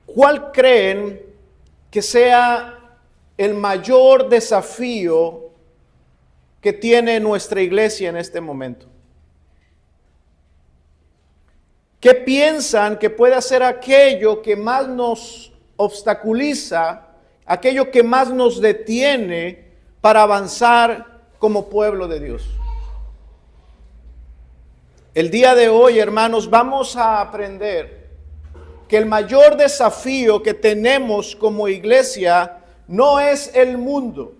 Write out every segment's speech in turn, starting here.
¿Cuál creen que sea el mayor desafío que tiene nuestra iglesia en este momento? ¿Qué piensan que puede ser aquello que más nos obstaculiza, aquello que más nos detiene para avanzar como pueblo de Dios? El día de hoy, hermanos, vamos a aprender que el mayor desafío que tenemos como iglesia no es el mundo.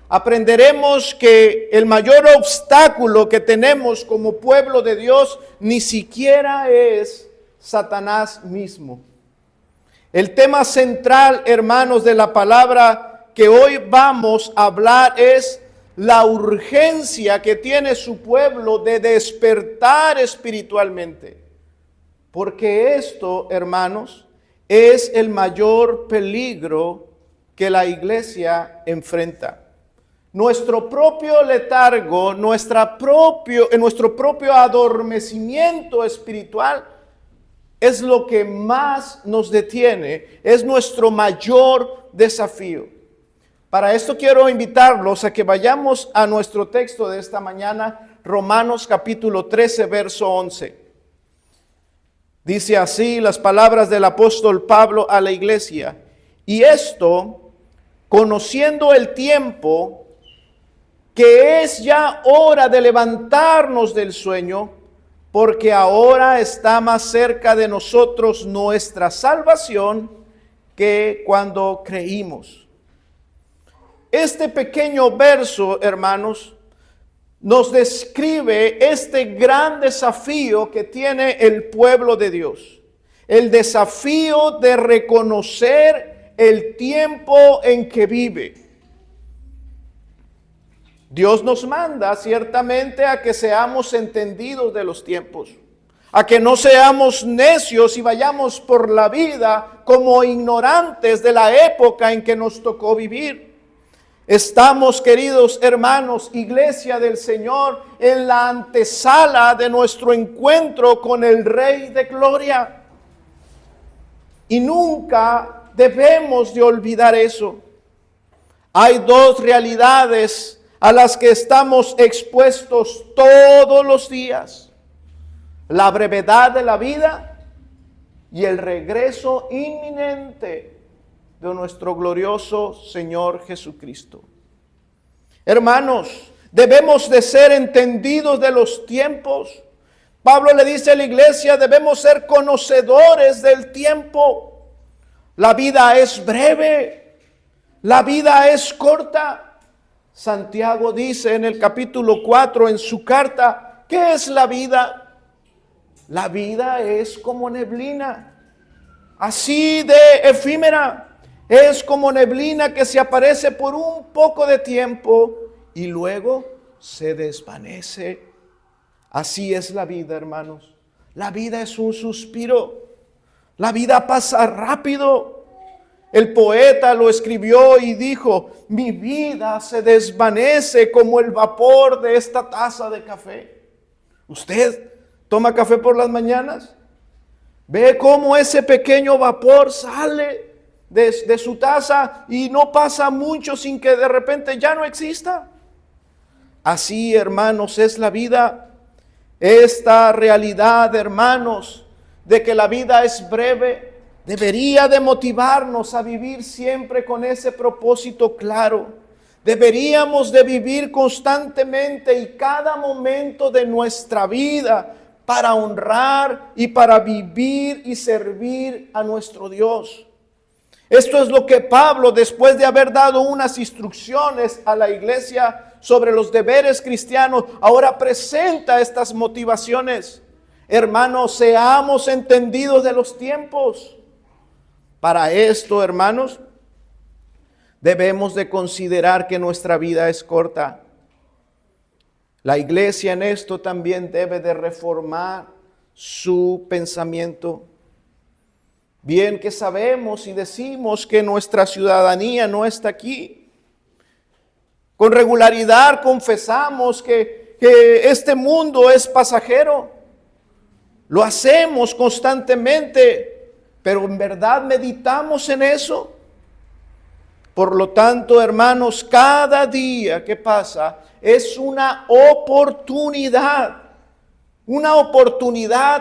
Aprenderemos que el mayor obstáculo que tenemos como pueblo de Dios ni siquiera es Satanás mismo. El tema central, hermanos, de la palabra que hoy vamos a hablar es la urgencia que tiene su pueblo de despertar espiritualmente. Porque esto, hermanos, es el mayor peligro que la iglesia enfrenta. Nuestro propio letargo, nuestro propio adormecimiento espiritual es lo que más nos detiene, es nuestro mayor desafío. Para esto quiero invitarlos a que vayamos a nuestro texto de esta mañana, Romanos capítulo 13, verso 11. Dice así las palabras del apóstol Pablo a la iglesia: y esto, conociendo el tiempo, que es ya hora de levantarnos del sueño, porque ahora está más cerca de nosotros nuestra salvación que cuando creímos. Este pequeño verso, hermanos, nos describe este gran desafío que tiene el pueblo de Dios. El desafío de reconocer el tiempo en que vive. Dios nos manda ciertamente a que seamos entendidos de los tiempos, a que no seamos necios y vayamos por la vida como ignorantes de la época en que nos tocó vivir. Estamos, queridos hermanos, iglesia del Señor, en la antesala de nuestro encuentro con el Rey de Gloria. Y nunca debemos de olvidar eso. Hay dos realidades a las que estamos expuestos todos los días: la brevedad de la vida y el regreso inminente de nuestro glorioso Señor Jesucristo. Hermanos, debemos de ser entendidos de los tiempos. Pablo le dice a la iglesia: debemos ser conocedores del tiempo. La vida es breve, la vida es corta. Santiago dice en el capítulo 4 en su carta: ¿qué es la vida? La vida es como neblina, así de efímera. Es como neblina que se aparece por un poco de tiempo y luego se desvanece. Así es la vida, hermanos. La vida es un suspiro. La vida pasa rápido. El poeta lo escribió y dijo: mi vida se desvanece como el vapor de esta taza de café. ¿Usted toma café por las mañanas? ¿Ve cómo ese pequeño vapor sale de su taza y no pasa mucho sin que de repente ya no exista? Así, hermanos, es la vida. Esta realidad, hermanos, de que la vida es breve, debería de motivarnos a vivir siempre con ese propósito claro. Deberíamos de vivir constantemente y cada momento de nuestra vida para honrar y para vivir y servir a nuestro Dios. Esto es lo que Pablo, después de haber dado unas instrucciones a la iglesia sobre los deberes cristianos, ahora presenta estas motivaciones. Hermanos, seamos entendidos de los tiempos. Para esto, hermanos, debemos de considerar que nuestra vida es corta. La iglesia en esto también debe de reformar su pensamiento. Bien que sabemos y decimos que nuestra ciudadanía no está aquí. Con regularidad confesamos que este mundo es pasajero. Lo hacemos constantemente, pero en verdad meditamos en eso. Por lo tanto, hermanos, cada día que pasa es una oportunidad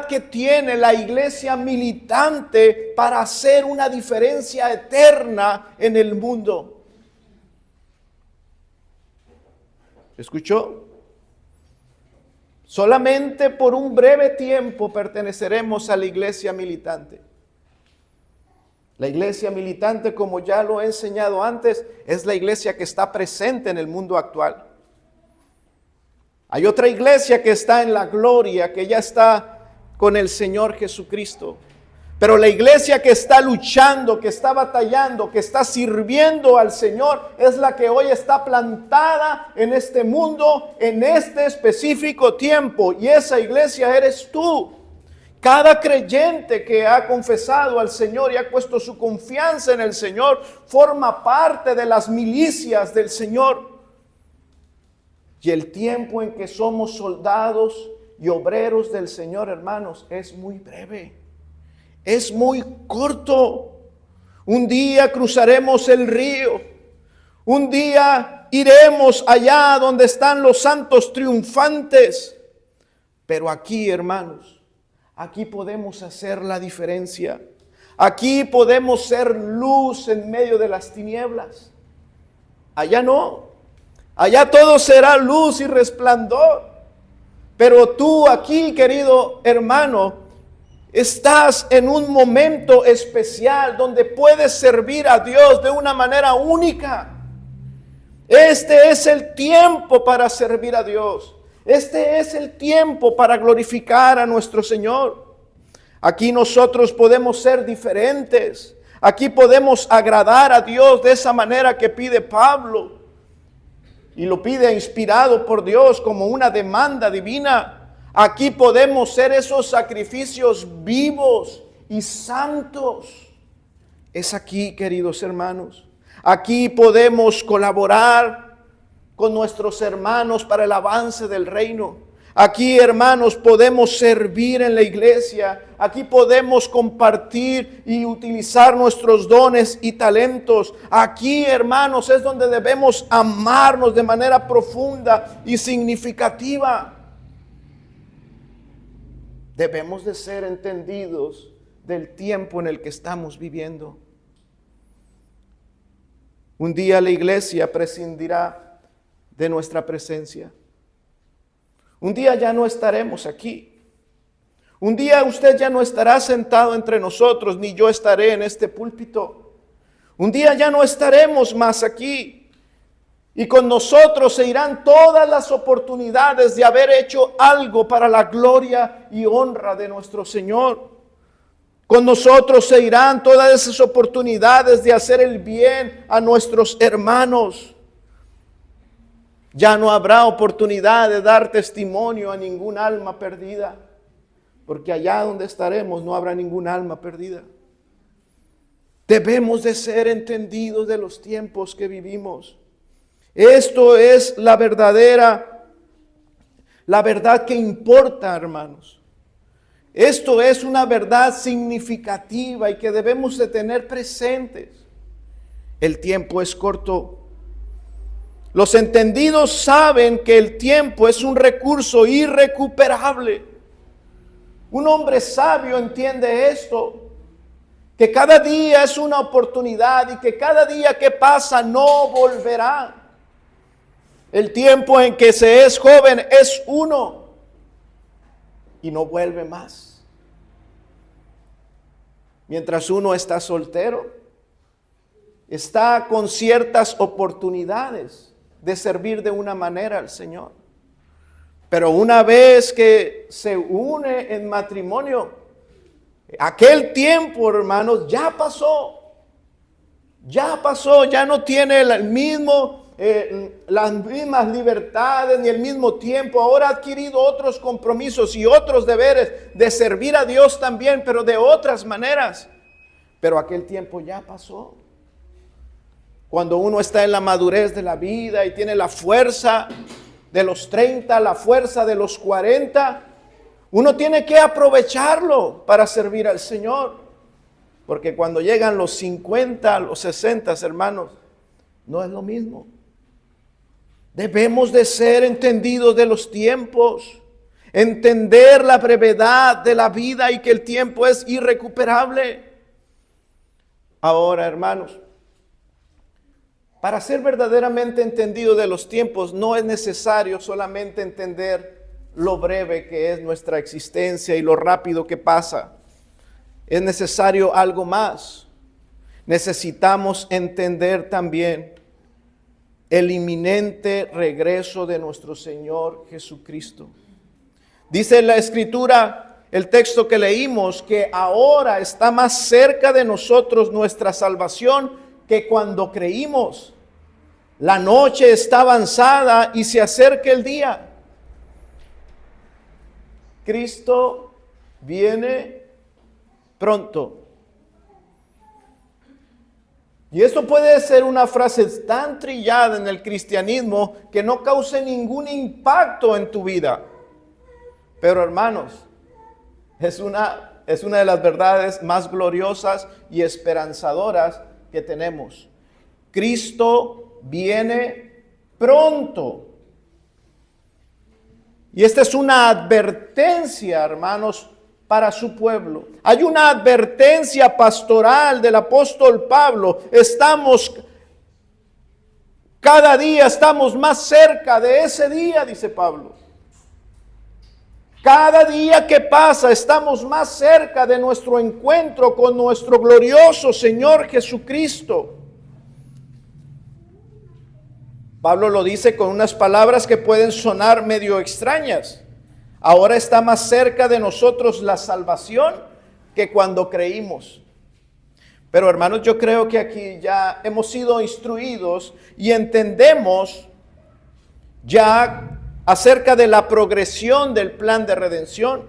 que tiene la iglesia militante para hacer una diferencia eterna en el mundo. ¿Escuchó? Solamente por un breve tiempo perteneceremos a la iglesia militante. La iglesia militante, como ya lo he enseñado antes, es la iglesia que está presente en el mundo actual. Hay otra iglesia que está en la gloria, que ya está con el Señor Jesucristo. Pero la iglesia que está luchando, que está batallando, que está sirviendo al Señor, es la que hoy está plantada en este mundo, en este específico tiempo. Y esa iglesia eres tú. Cada creyente que ha confesado al Señor y ha puesto su confianza en el Señor, forma parte de las milicias del Señor. Y el tiempo en que somos soldados y obreros del Señor, hermanos, es muy breve. Es muy corto. Un día cruzaremos el río. Un día iremos allá donde están los santos triunfantes. Pero aquí, hermanos, aquí podemos hacer la diferencia. Aquí podemos ser luz en medio de las tinieblas. Allá no. Allá todo será luz y resplandor. Pero tú aquí, querido hermano, estás en un momento especial donde puedes servir a Dios de una manera única. Este es el tiempo para servir a Dios. Este es el tiempo para glorificar a nuestro Señor. Aquí nosotros podemos ser diferentes. Aquí podemos agradar a Dios de esa manera que pide Pablo. Y lo pide inspirado por Dios como una demanda divina. Aquí podemos ser esos sacrificios vivos y santos. Es aquí, queridos hermanos. Aquí podemos colaborar con nuestros hermanos para el avance del reino. Aquí, hermanos, podemos servir en la iglesia. Aquí podemos compartir y utilizar nuestros dones y talentos. Aquí, hermanos, es donde debemos amarnos de manera profunda y significativa. Debemos de ser entendidos del tiempo en el que estamos viviendo. Un día la iglesia prescindirá de nuestra presencia. Un día ya no estaremos aquí. Un día usted ya no estará sentado entre nosotros, ni yo estaré en este púlpito. Un día ya no estaremos más aquí. Y con nosotros se irán todas las oportunidades de haber hecho algo para la gloria y honra de nuestro Señor. Con nosotros se irán todas esas oportunidades de hacer el bien a nuestros hermanos. Ya no habrá oportunidad de dar testimonio a ningún alma perdida, porque allá donde estaremos no habrá ningún alma perdida. Debemos de ser entendidos de los tiempos que vivimos. Esto es la verdad que importa, hermanos. Esto es una verdad significativa y que debemos de tener presentes. El tiempo es corto. Los entendidos saben que el tiempo es un recurso irrecuperable. Un hombre sabio entiende esto, que cada día es una oportunidad y que cada día que pasa no volverá. El tiempo en que se es joven es uno y no vuelve más. Mientras uno está soltero, está con ciertas oportunidades de servir de una manera al Señor. Pero una vez que se une en matrimonio, aquel tiempo, hermanos, ya pasó, ya no tiene las mismas libertades ni el mismo tiempo. Ahora ha adquirido otros compromisos y otros deberes de servir a Dios también, pero de otras maneras. Pero aquel tiempo ya pasó. cuando uno está en la madurez de la vida y tiene la fuerza de los 30, la fuerza de los 40, uno tiene que aprovecharlo para servir al Señor. Porque cuando llegan los 50, los 60, hermanos, no es lo mismo. Debemos de ser entendidos de los tiempos, entender la brevedad de la vida y que el tiempo es irrecuperable. Ahora, hermanos, para ser verdaderamente entendido de los tiempos, no es necesario solamente entender lo breve que es nuestra existencia y lo rápido que pasa. Es necesario algo más. Necesitamos entender también el inminente regreso de nuestro Señor Jesucristo. Dice la Escritura, el texto que leímos, que ahora está más cerca de nosotros nuestra salvación que cuando creímos. La noche está avanzada y se acerca el día. Cristo viene pronto. Y esto puede ser una frase tan trillada en el cristianismo que no cause ningún impacto en tu vida. Pero hermanos, es una de las verdades más gloriosas y esperanzadoras que tenemos. Cristo viene pronto. Y esta es una advertencia, hermanos, para su pueblo. Hay una advertencia pastoral del apóstol Pablo. Cada día estamos más cerca de ese día, dice Pablo. Cada día que pasa estamos más cerca de nuestro encuentro con nuestro glorioso Señor Jesucristo. Pablo lo dice con unas palabras que pueden sonar medio extrañas. Ahora está más cerca de nosotros la salvación que cuando creímos. Pero hermanos, yo creo que aquí ya hemos sido instruidos y entendemos ya acerca de la progresión del plan de redención.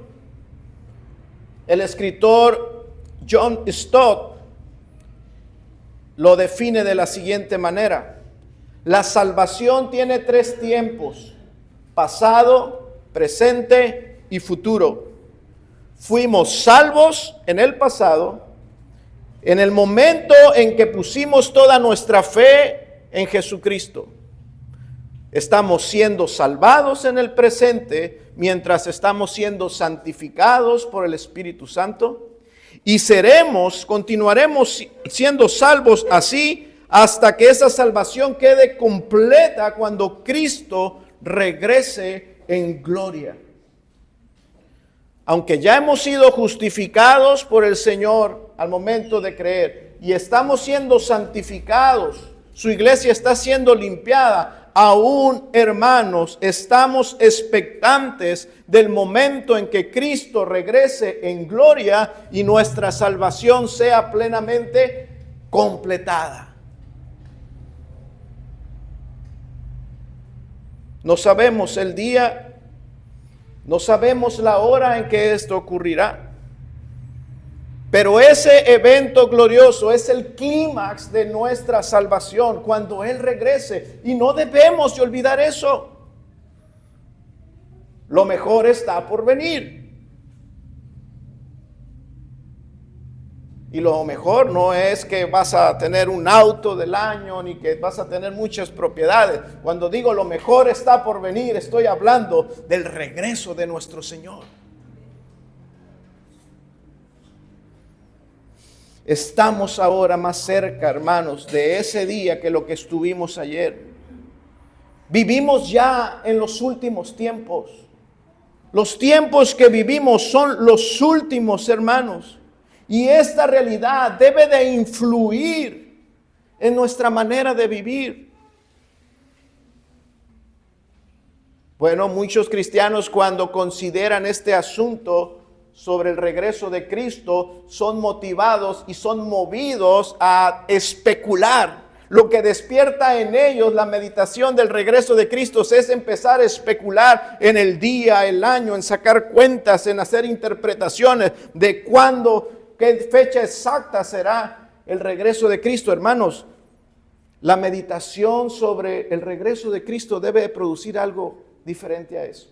El escritor John Stott lo define de la siguiente manera: la salvación tiene 3 tiempos: pasado, presente y futuro. Fuimos salvos en el pasado, en el momento en que pusimos toda nuestra fe en Jesucristo. Estamos siendo salvados en el presente mientras estamos siendo santificados por el Espíritu Santo, y continuaremos siendo salvos así hasta que esa salvación quede completa cuando Cristo regrese en gloria. Aunque ya hemos sido justificados por el Señor al momento de creer y estamos siendo santificados, su iglesia está siendo limpiada, aún, hermanos, estamos expectantes del momento en que Cristo regrese en gloria y nuestra salvación sea plenamente completada. No sabemos el día, no sabemos la hora en que esto ocurrirá. Pero ese evento glorioso es el clímax de nuestra salvación cuando Él regrese. Y no debemos de olvidar eso. Lo mejor está por venir. Y lo mejor no es que vas a tener un auto del año, ni que vas a tener muchas propiedades. Cuando digo lo mejor está por venir, estoy hablando del regreso de nuestro Señor. Estamos ahora más cerca, hermanos, de ese día que lo que estuvimos ayer. Vivimos ya en los últimos tiempos. Los tiempos que vivimos son los últimos, hermanos. Y esta realidad debe de influir en nuestra manera de vivir. Bueno, muchos cristianos cuando consideran este asunto sobre el regreso de Cristo son motivados y son movidos a especular. Lo que despierta en ellos la meditación del regreso de Cristo es empezar a especular en el día, el año, en sacar cuentas, en hacer interpretaciones de cuándo, qué fecha exacta será el regreso de Cristo. Hermanos, la meditación sobre el regreso de Cristo debe producir algo diferente a eso.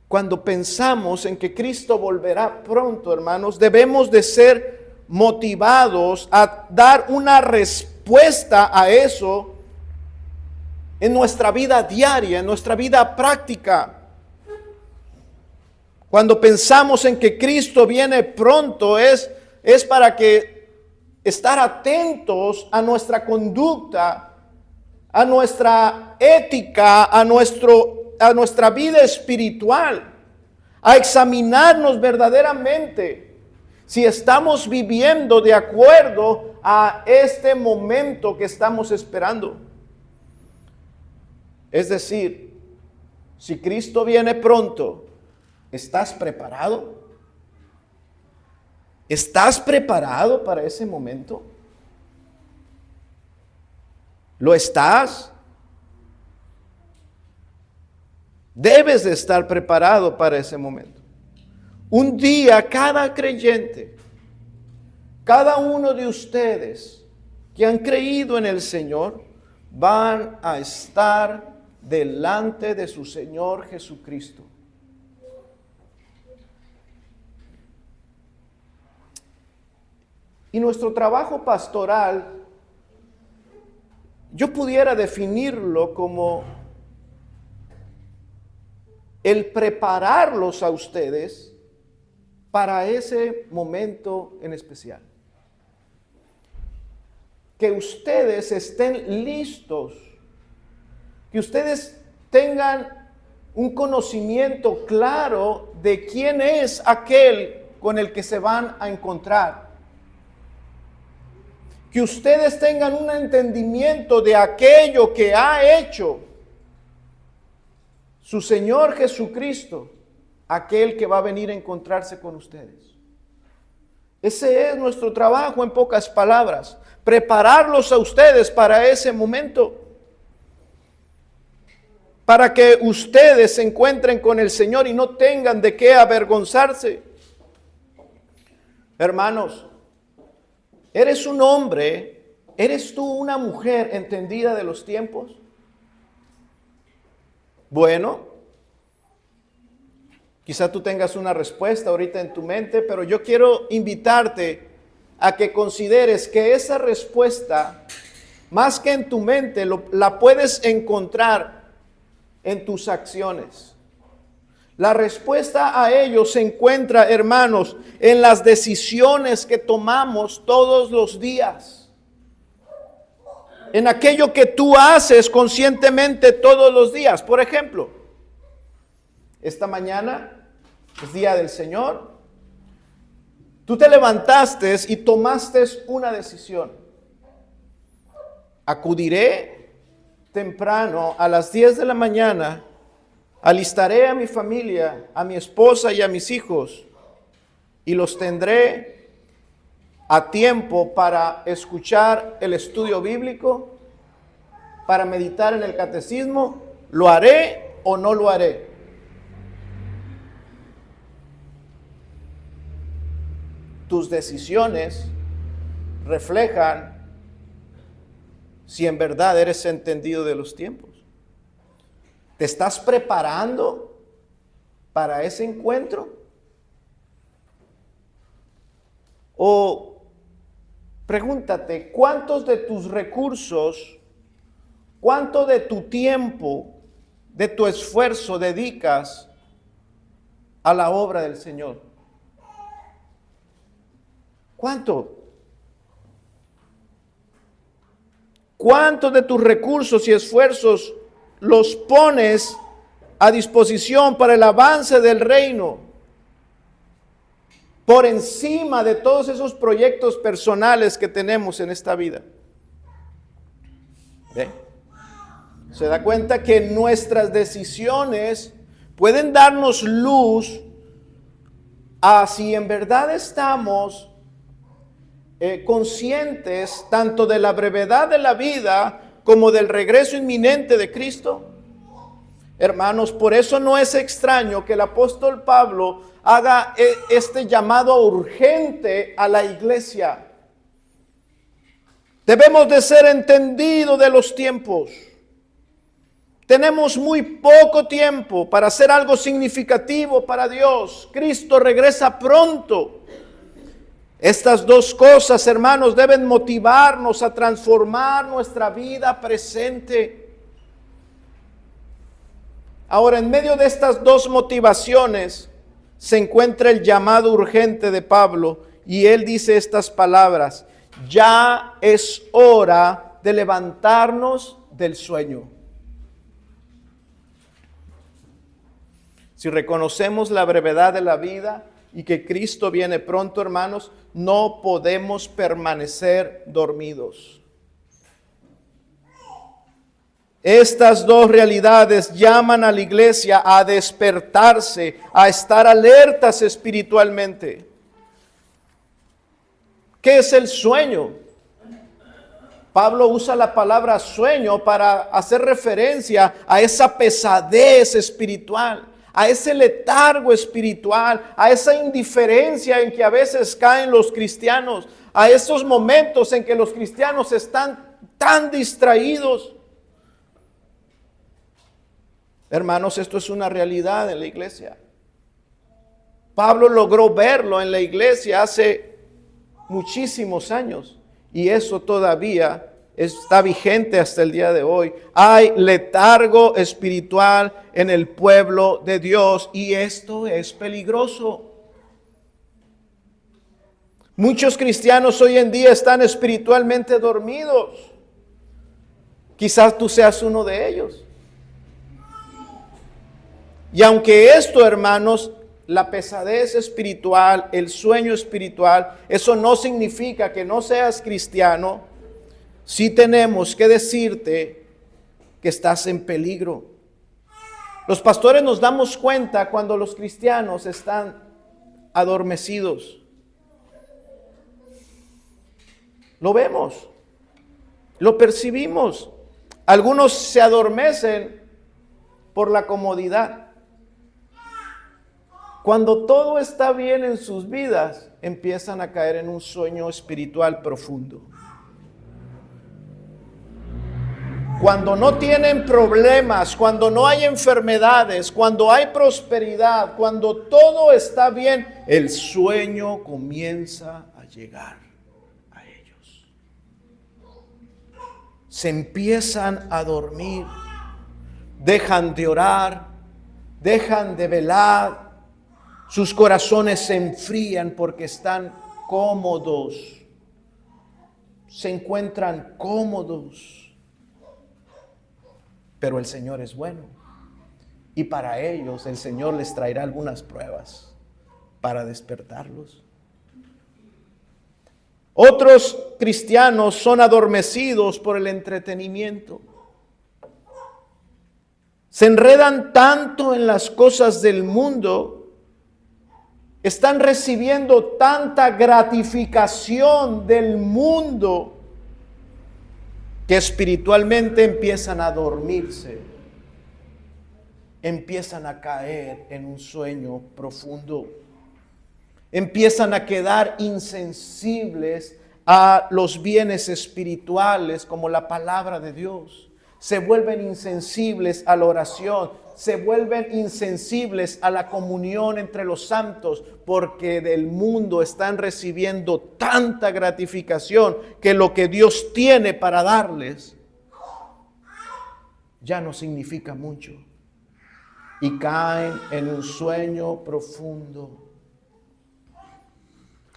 Cuando pensamos en que Cristo volverá pronto, hermanos, debemos de ser motivados a dar una respuesta a eso en nuestra vida diaria, en nuestra vida práctica. Cuando pensamos en que Cristo viene pronto, es para que estar atentos a nuestra conducta, a nuestra ética, a nuestra vida espiritual, a examinarnos verdaderamente si estamos viviendo de acuerdo a este momento que estamos esperando. Es decir, si Cristo viene pronto, ¿estás preparado? ¿Estás preparado para ese momento? ¿Lo estás? Debes de estar preparado para ese momento. Un día cada creyente, cada uno de ustedes que han creído en el Señor, van a estar delante de su Señor Jesucristo. Y nuestro trabajo pastoral, yo pudiera definirlo como el prepararlos a ustedes para ese momento en especial. Que ustedes estén listos, que ustedes tengan un conocimiento claro de quién es aquel con el que se van a encontrar. Que ustedes tengan un entendimiento de aquello que ha hecho su Señor Jesucristo, aquel que va a venir a encontrarse con ustedes. Ese es nuestro trabajo, en pocas palabras, prepararlos a ustedes para ese momento, para que ustedes se encuentren con el Señor y no tengan de qué avergonzarse. Hermanos, ¿eres un hombre? ¿Eres tú una mujer entendida de los tiempos? Bueno, quizá tú tengas una respuesta ahorita en tu mente, pero yo quiero invitarte a que consideres que esa respuesta, más que en tu mente, la puedes encontrar en tus acciones. La respuesta a ello se encuentra, hermanos, en las decisiones que tomamos todos los días. En aquello que tú haces conscientemente todos los días. Por ejemplo, esta mañana es día del Señor. Tú te levantaste y tomaste una decisión. Acudiré temprano a las 10 de la mañana, alistaré a mi familia, a mi esposa y a mis hijos, y los tendré a tiempo para escuchar el estudio bíblico, para meditar en el catecismo. ¿Lo haré o no lo haré? Tus decisiones reflejan si en verdad eres entendido de los tiempos. ¿Te estás preparando para ese encuentro? O pregúntate, ¿cuántos de tus recursos, cuánto de tu tiempo, de tu esfuerzo dedicas a la obra del Señor? ¿Cuánto? ¿Cuántos de tus recursos y esfuerzos los pones a disposición para el avance del reino? Por encima de todos esos proyectos personales que tenemos en esta vida. ¿Ve? Se da cuenta que nuestras decisiones pueden darnos luz a si en verdad estamos conscientes tanto de la brevedad de la vida como del regreso inminente de Cristo. Hermanos, por eso no es extraño que el apóstol Pablo haga este llamado urgente a la iglesia. Debemos de ser entendidos de los tiempos. Tenemos muy poco tiempo para hacer algo significativo para Dios. Cristo regresa pronto. Estas dos cosas, hermanos, deben motivarnos a transformar nuestra vida presente. Ahora, en medio de estas dos motivaciones se encuentra el llamado urgente de Pablo, y él dice estas palabras: ya es hora de levantarnos del sueño. Si reconocemos la brevedad de la vida y que Cristo viene pronto, hermanos, no podemos permanecer dormidos. Estas dos realidades llaman a la iglesia a despertarse, a estar alertas espiritualmente. ¿Qué es el sueño? Pablo usa la palabra sueño para hacer referencia a esa pesadez espiritual, a ese letargo espiritual, a esa indiferencia en que a veces caen los cristianos, a esos momentos en que los cristianos están tan distraídos. Hermanos, esto es una realidad en la iglesia. Pablo logró verlo en la iglesia hace muchísimos años y eso todavía está vigente hasta el día de hoy. Hay letargo espiritual en el pueblo de Dios y esto es peligroso. Muchos cristianos hoy en día están espiritualmente dormidos. Quizás tú seas uno de ellos. Y aunque esto, hermanos, la pesadez espiritual, el sueño espiritual, eso no significa que no seas cristiano. Sí tenemos que decirte que estás en peligro. Los pastores nos damos cuenta cuando los cristianos están adormecidos. Lo vemos, lo percibimos. Algunos se adormecen por la comodidad. Cuando todo está bien en sus vidas, empiezan a caer en un sueño espiritual profundo. Cuando no tienen problemas, cuando no hay enfermedades, cuando hay prosperidad, cuando todo está bien, el sueño comienza a llegar a ellos. Se empiezan a dormir, dejan de orar, dejan de velar. Sus corazones se enfrían porque están cómodos. Se encuentran cómodos. Pero el Señor es bueno. Y para ellos el Señor les traerá algunas pruebas para despertarlos. Otros cristianos son adormecidos por el entretenimiento. Se enredan tanto en las cosas del mundo. Están recibiendo tanta gratificación del mundo que espiritualmente empiezan a dormirse, empiezan a caer en un sueño profundo, empiezan a quedar insensibles a los bienes espirituales como la palabra de Dios, se vuelven insensibles a la oración, se vuelven insensibles a la comunión entre los santos porque del mundo están recibiendo tanta gratificación que lo que Dios tiene para darles ya no significa mucho y caen en un sueño profundo.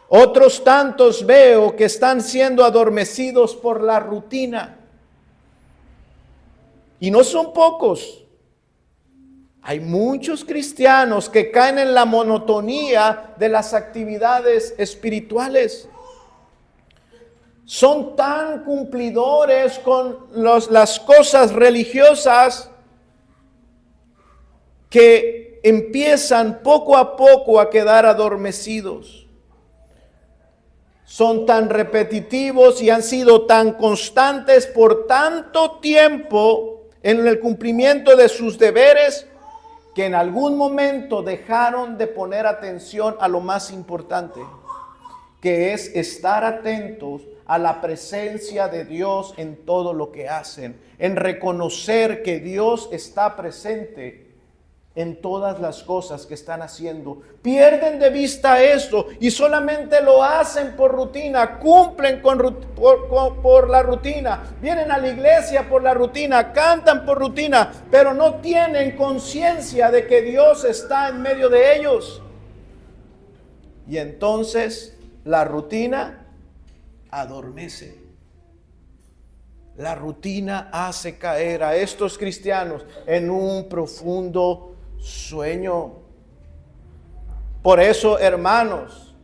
Otros tantos veo que están siendo adormecidos por la rutina y no son pocos. Hay muchos cristianos que caen en la monotonía de las actividades espirituales. Son tan cumplidores con las cosas religiosas que empiezan poco a poco a quedar adormecidos. Son tan repetitivos y han sido tan constantes por tanto tiempo en el cumplimiento de sus deberes que en algún momento dejaron de poner atención a lo más importante. que es estar atentos a la presencia de Dios en todo lo que hacen, en reconocer que Dios está presente en todas las cosas que están haciendo. Pierden de vista esto y solamente lo hacen por rutina, cumplen por la rutina, vienen a la iglesia por la rutina, cantan por rutina, pero no tienen conciencia de que Dios está en medio de ellos. Y entonces la rutina adormece. La rutina hace caer a estos cristianos en un profundo sueño. Por eso, hermanos,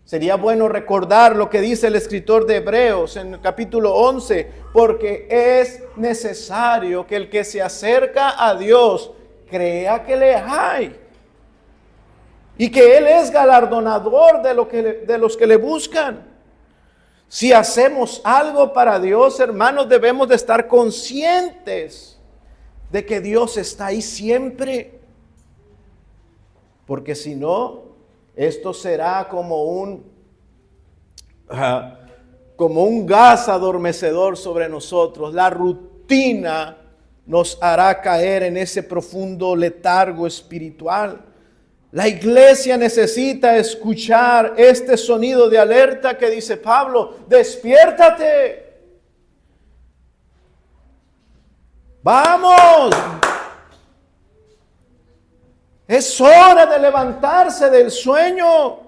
sería bueno recordar lo que dice el escritor de Hebreos en el capítulo 11, porque es necesario que el que se acerca a Dios crea que le hay y que Él es galardonador de los que le buscan. Si hacemos algo para Dios, hermanos, debemos de estar conscientes de que Dios está ahí siempre. Porque si no, esto será como un gas adormecedor sobre nosotros. La rutina nos hará caer en ese profundo letargo espiritual. La iglesia necesita escuchar este sonido de alerta que dice Pablo: despiértate. Vamos. Es hora de levantarse del sueño.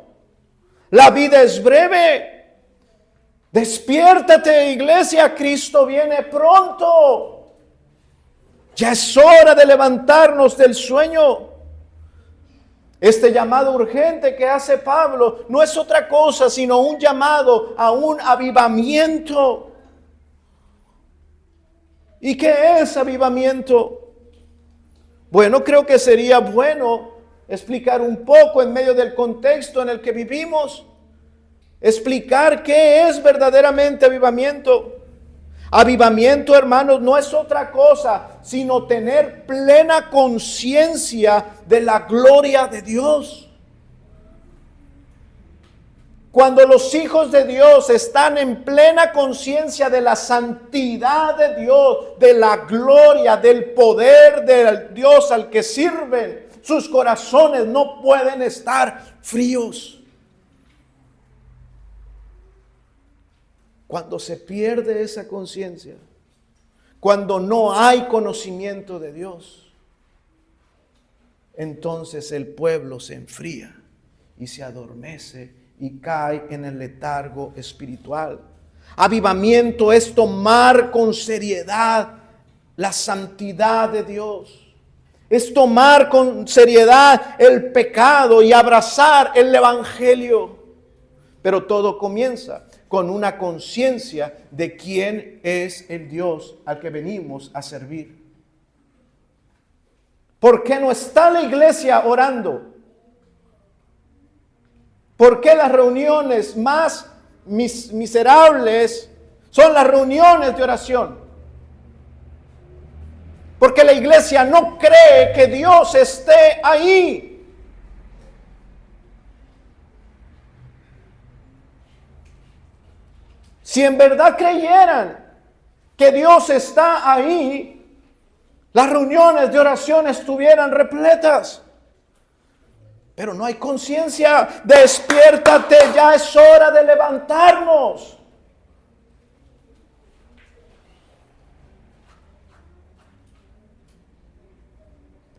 La vida es breve. Despiértate, iglesia, Cristo viene pronto. Ya es hora de levantarnos del sueño. Este llamado urgente que hace Pablo no es otra cosa sino un llamado a un avivamiento. ¿Y qué es avivamiento? Bueno, creo que sería bueno explicar un poco en medio del contexto en el que vivimos. Explicar qué es verdaderamente avivamiento. Avivamiento, hermanos, no es otra cosa sino tener plena conciencia de la gloria de Dios. Cuando los hijos de Dios están en plena conciencia de la santidad de Dios, de la gloria, del poder de Dios al que sirven, sus corazones no pueden estar fríos. Cuando se pierde esa conciencia, cuando no hay conocimiento de Dios, entonces el pueblo se enfría y se adormece y cae en el letargo espiritual. Avivamiento es tomar con seriedad la santidad de Dios. Es tomar con seriedad el pecado y abrazar el evangelio. Pero todo comienza con una conciencia de quién es el Dios al que venimos a servir. ¿Por qué no está la iglesia orando? ¿Por qué las reuniones más miserables son las reuniones de oración? Porque la iglesia no cree que Dios esté ahí. Si en verdad creyeran que Dios está ahí, las reuniones de oración estuvieran repletas. Pero no hay conciencia. Despiértate, ya es hora de levantarnos.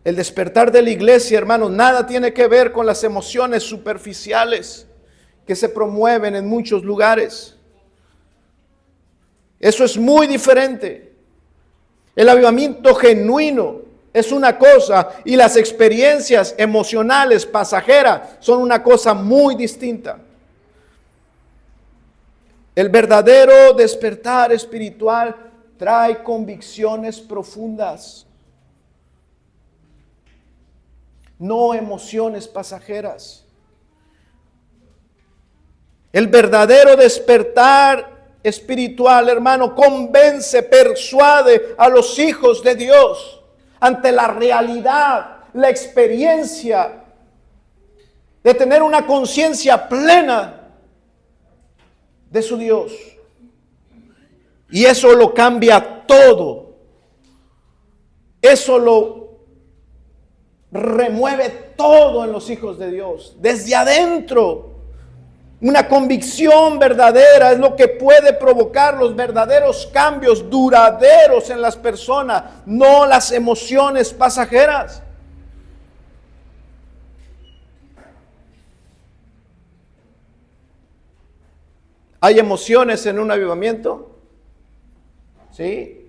El despertar de la iglesia, hermanos, nada tiene que ver con las emociones superficiales que se promueven en muchos lugares. Eso es muy diferente. El avivamiento genuino es una cosa y las experiencias emocionales pasajeras son una cosa muy distinta. El verdadero despertar espiritual trae convicciones profundas, no emociones pasajeras. El verdadero despertar espiritual, hermano, convence, persuade a los hijos de Dios ante la realidad, la experiencia de tener una conciencia plena de su Dios. Y eso lo cambia todo. Eso lo remueve todo en los hijos de Dios. Desde adentro. Una convicción verdadera es lo que puede provocar los verdaderos cambios duraderos en las personas, no las emociones pasajeras. ¿Hay emociones en un avivamiento? Sí,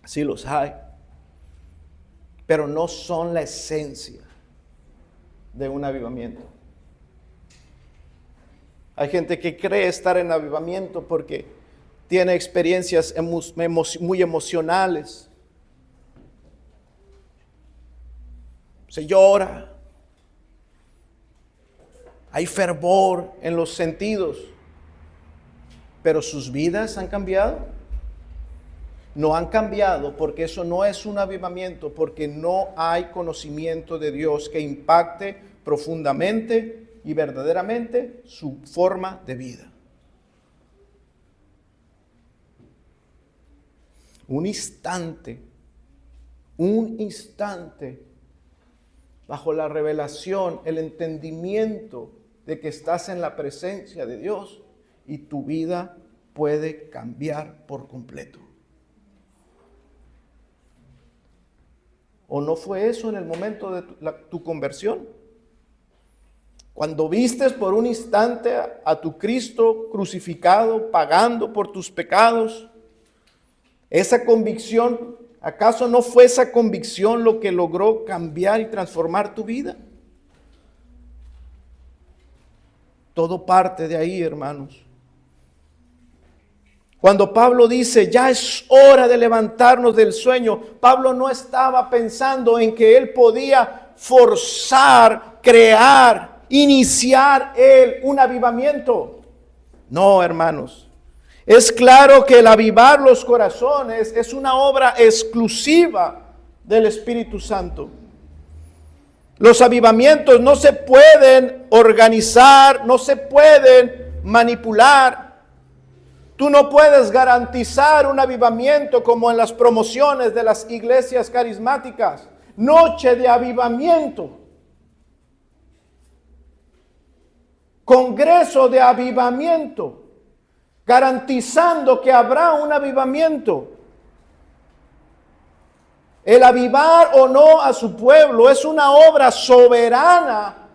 sí los hay, pero no son la esencia de un avivamiento. Hay gente que cree estar en avivamiento porque tiene experiencias muy emocionales. Se llora. Hay fervor en los sentidos. Pero sus vidas han cambiado. No han cambiado porque eso no es un avivamiento, porque no hay conocimiento de Dios que impacte profundamente y verdaderamente su forma de vida. Un instante, bajo la revelación, el entendimiento de que estás en la presencia de Dios y tu vida puede cambiar por completo. ¿O no fue eso en el momento de tu conversión? Cuando vistes por un instante a tu Cristo crucificado, pagando por tus pecados, esa convicción, ¿acaso no fue esa convicción lo que logró cambiar y transformar tu vida? Todo parte de ahí, hermanos. Cuando Pablo dice, ya es hora de levantarnos del sueño, Pablo no estaba pensando en que él podía forzar, crear, iniciar él un avivamiento. No, hermanos. Es claro que el avivar los corazones es una obra exclusiva del Espíritu Santo. Los avivamientos no se pueden organizar, no se pueden manipular. Tú no puedes garantizar un avivamiento como en las promociones de las iglesias carismáticas. Noche de avivamiento. Congreso de avivamiento. Garantizando que habrá un avivamiento. El avivar o no a su pueblo es una obra soberana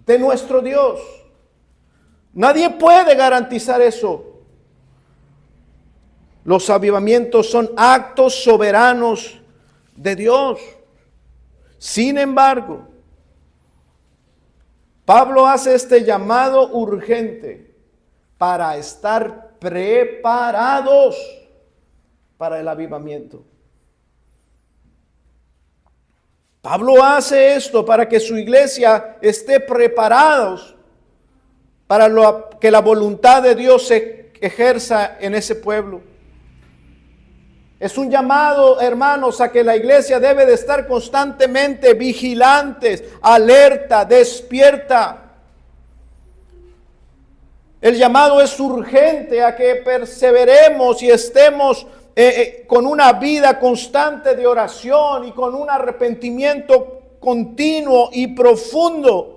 de nuestro Dios. Nadie puede garantizar eso. Los avivamientos son actos soberanos de Dios. Sin embargo, Pablo hace este llamado urgente para estar preparados para el avivamiento. Pablo hace esto para que su iglesia esté preparados para que la voluntad de Dios se ejerza en ese pueblo. Es un llamado, hermanos, a que la iglesia debe de estar constantemente vigilantes, alerta, despierta. El llamado es urgente a que perseveremos y estemos con una vida constante de oración y con un arrepentimiento continuo y profundo.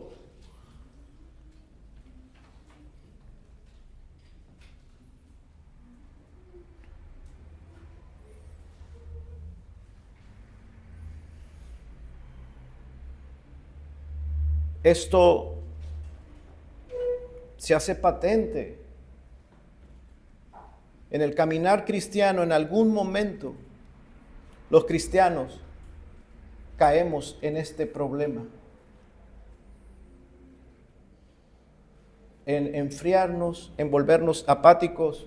Esto se hace patente en el caminar cristiano. En algún momento los cristianos caemos en este problema, en enfriarnos, en volvernos apáticos,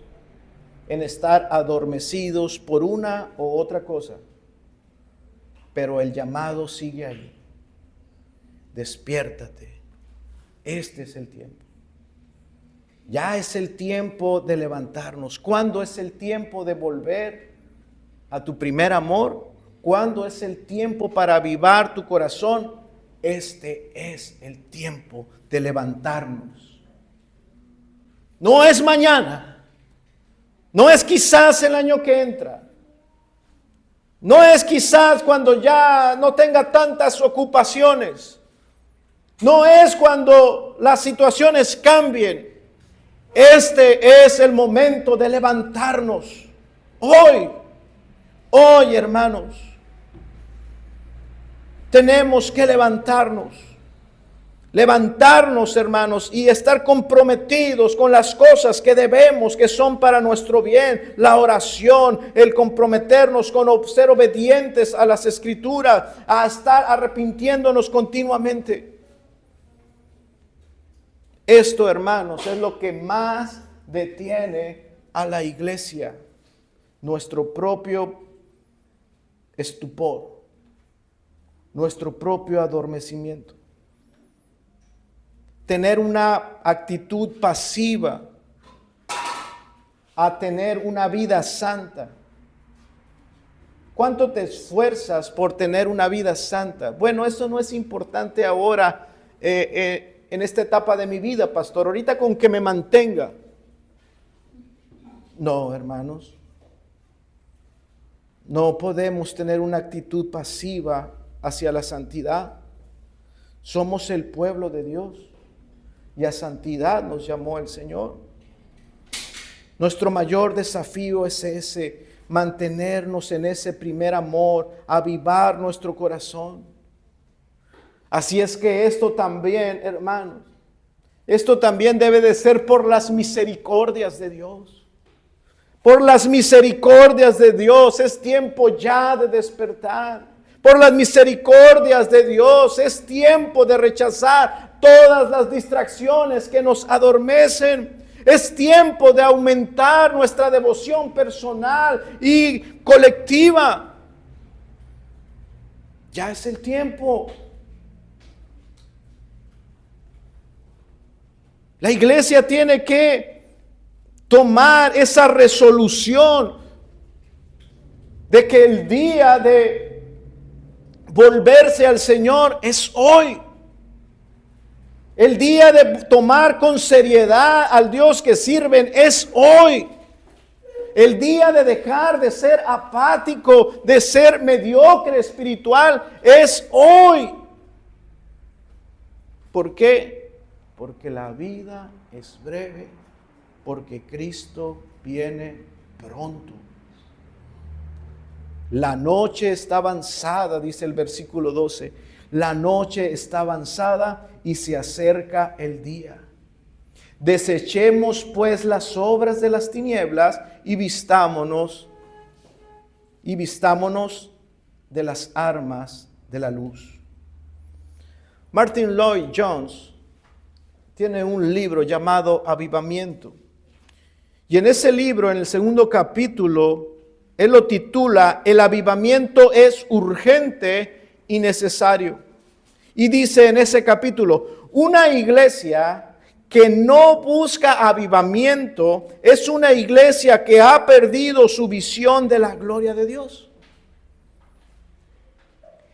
en estar adormecidos por una u otra cosa. Pero el llamado sigue ahí. Despiértate. Este es el tiempo. Ya es el tiempo de levantarnos. ¿Cuándo es el tiempo de volver a tu primer amor? ¿Cuándo es el tiempo para avivar tu corazón? Este es el tiempo de levantarnos. No es mañana. No es quizás el año que entra. No es quizás cuando ya no tenga tantas ocupaciones. No es cuando las situaciones cambien. Este es el momento de levantarnos. Hoy, hermanos, tenemos que levantarnos. Levantarnos, hermanos, y estar comprometidos con las cosas que debemos, que son para nuestro bien. La oración, el comprometernos con ser obedientes a las Escrituras, a estar arrepintiéndonos continuamente. Esto, hermanos, es lo que más detiene a la iglesia. Nuestro propio estupor, nuestro propio adormecimiento. Tener una actitud pasiva a tener una vida santa. ¿Cuánto te esfuerzas por tener una vida santa? Bueno, eso no es importante ahora en esta etapa de mi vida, pastor. Ahorita con que me mantenga. No, hermanos. No podemos tener una actitud pasiva hacia la santidad. Somos el pueblo de Dios. Y a santidad nos llamó el Señor. Nuestro mayor desafío es ese, mantenernos en ese primer amor, avivar nuestro corazón. Así es que esto también, hermanos, esto también debe de ser por las misericordias de Dios. Por las misericordias de Dios es tiempo ya de despertar. Por las misericordias de Dios es tiempo de rechazar todas las distracciones que nos adormecen. Es tiempo de aumentar nuestra devoción personal y colectiva. Ya es el tiempo. La iglesia tiene que tomar esa resolución de que el día de volverse al Señor es hoy. El día de tomar con seriedad al Dios que sirven es hoy. El día de dejar de ser apático, de ser mediocre espiritual es hoy. ¿Por qué? Porque la vida es breve, porque Cristo viene pronto. La noche está avanzada, dice el versículo 12. La noche está avanzada y se acerca el día. Desechemos pues las obras de las tinieblas y vistámonos de las armas de la luz. Martin Lloyd Jones tiene un libro llamado Avivamiento. Y en ese libro, en el segundo capítulo, él lo titula El avivamiento es urgente y necesario. Y dice en ese capítulo, una iglesia que no busca avivamiento es una iglesia que ha perdido su visión de la gloria de Dios.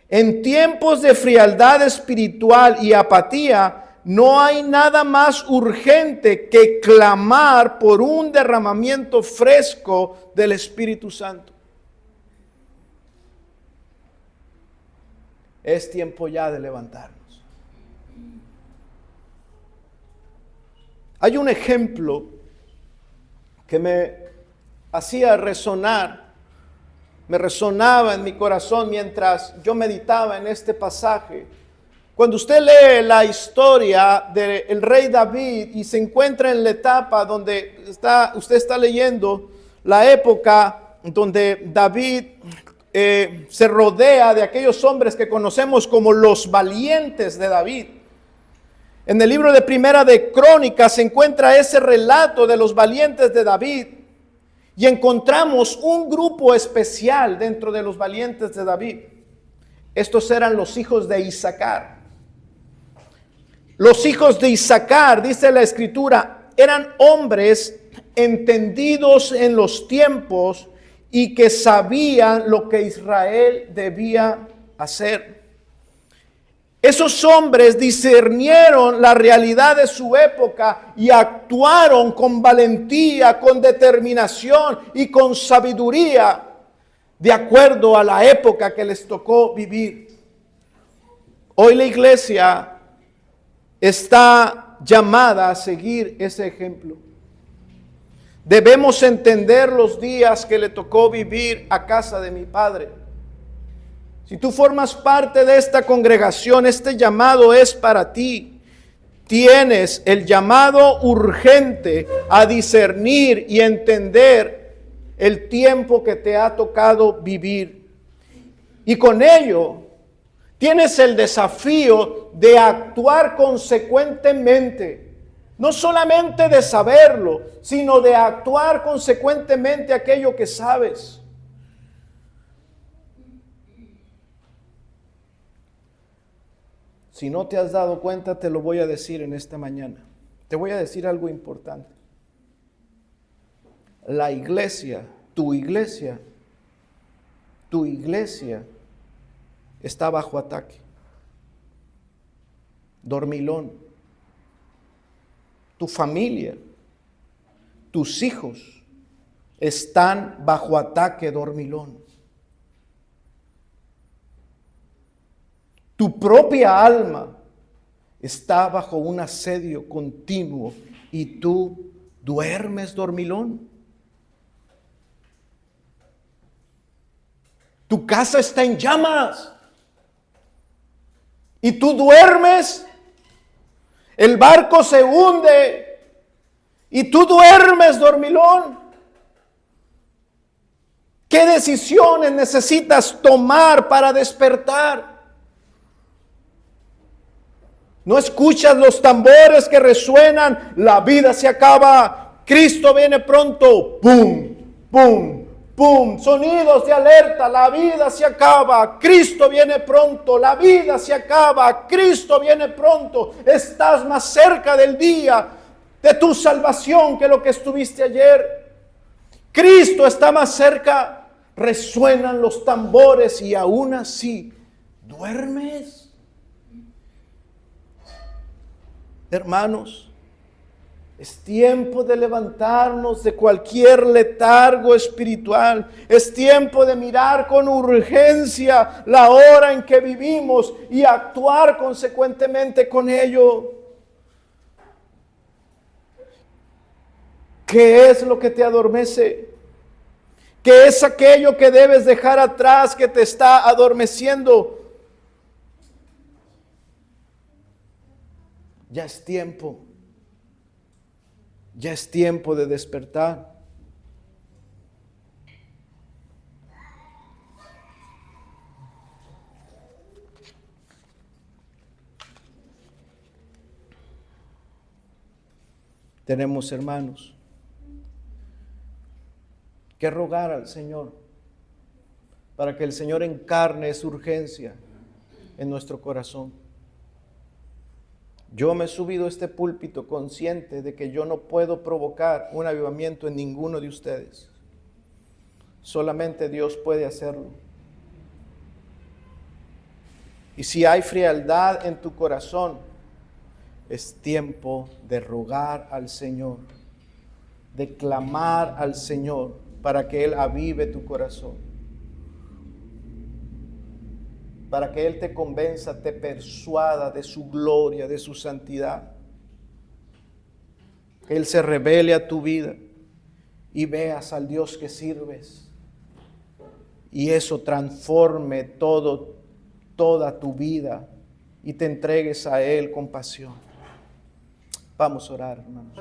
En tiempos de frialdad espiritual y apatía, no hay nada más urgente que clamar por un derramamiento fresco del Espíritu Santo. Es tiempo ya de levantarnos. Hay un ejemplo que me hacía resonar, me resonaba en mi corazón mientras yo meditaba en este pasaje. Cuando usted lee la historia del rey David y se encuentra en la etapa donde usted está leyendo la época donde David se rodea de aquellos hombres que conocemos como los valientes de David. En el libro de Primera de Crónicas se encuentra ese relato de los valientes de David y encontramos un grupo especial dentro de los valientes de David. Estos eran los hijos de Isaacar. Los hijos de Isaacar, dice la Escritura, eran hombres entendidos en los tiempos y que sabían lo que Israel debía hacer. Esos hombres discernieron la realidad de su época y actuaron con valentía, con determinación y con sabiduría de acuerdo a la época que les tocó vivir. Hoy la iglesia está llamada a seguir ese ejemplo. Debemos entender los días que le tocó vivir a casa de mi padre. Si tú formas parte de esta congregación, este llamado es para ti. Tienes el llamado urgente a discernir y entender el tiempo que te ha tocado vivir. Y con ello, tienes el desafío de actuar consecuentemente. No solamente de saberlo, sino de actuar consecuentemente aquello que sabes. Si no te has dado cuenta, te lo voy a decir en esta mañana. Te voy a decir algo importante. La iglesia, tu iglesia está bajo ataque. Dormilón. Tu familia, tus hijos están bajo ataque dormilón. Tu propia alma está bajo un asedio continuo y tú duermes dormilón. Tu casa está en llamas y tú duermes. El barco se hunde y tú duermes dormilón. ¿Qué decisiones necesitas tomar para despertar? No escuchas los tambores que resuenan, la vida se acaba, Cristo viene pronto, pum, pum, pum, sonidos de alerta, la vida se acaba, Cristo viene pronto, la vida se acaba, Cristo viene pronto, estás más cerca del día de tu salvación que lo que estuviste ayer. Cristo está más cerca, resuenan los tambores y aún así duermes. Hermanos, es tiempo de levantarnos de cualquier letargo espiritual. Es tiempo de mirar con urgencia la hora en que vivimos y actuar consecuentemente con ello. ¿Qué es lo que te adormece? ¿Qué es aquello que debes dejar atrás que te está adormeciendo? Ya es tiempo. Ya es tiempo de despertar. Tenemos, hermanos, que rogar al Señor para que el Señor encarne su urgencia en nuestro corazón. Yo me he subido a este púlpito consciente de que yo no puedo provocar un avivamiento en ninguno de ustedes. Solamente Dios puede hacerlo. Y si hay frialdad en tu corazón, es tiempo de rogar al Señor, de clamar al Señor para que Él avive tu corazón. Para que Él te convenza, te persuada de su gloria, de su santidad. Que Él se revele a tu vida y veas al Dios que sirves. Y eso transforme toda tu vida y te entregues a Él con pasión. Vamos a orar, hermanos.